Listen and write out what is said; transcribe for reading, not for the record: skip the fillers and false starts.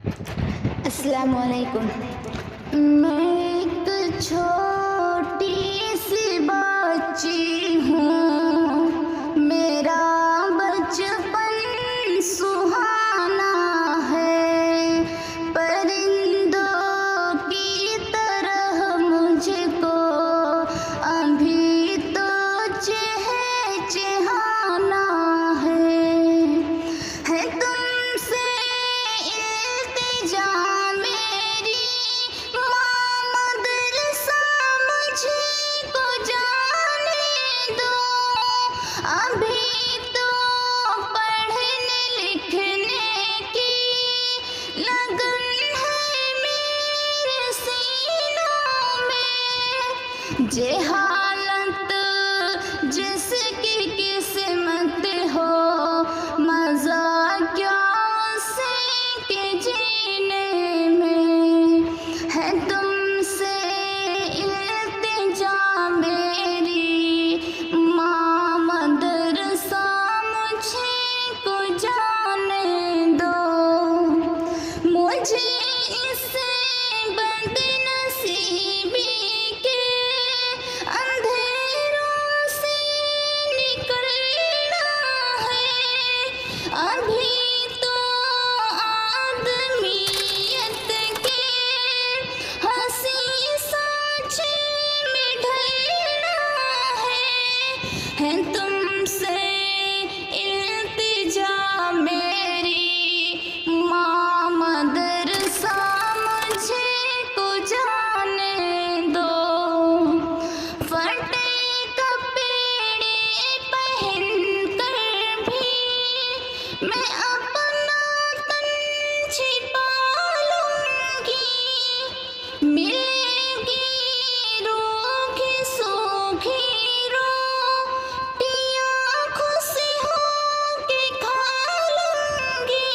अस्सलाम वालेकुम। मैं एक छोटी सी बच्ची हूँ, मेरा बचपन सुहाना है। परिंदों की तरह मुझको अभी तो चहचहाना है तुमसे इल्तिजा मेरी माँ मदरसा मुझको जाने दो। अभी तो पढ़ने लिखने की लगन है मेरे सीनों में। जहालत जिसकी किस्मत हो, मज़ा क्या उसे के जीने में है। तुमसे इल्तिजा मेरी माँ मदरसा मुझको जाने दो। मुझे इस बदनसीबी के अंधेरों से निकलना है। अभी तो आदमियत के हंसी सांचे में ढलना है तुमसे इल्तिजा मेरी माँ मदरसा मुझको जाने दो। फटे कपड़े पहन कर भी मैं अपना तन छिपा लूंगी। मिलेगी रूखी सूखी रोटियां खुशी हो के खा लूंगी।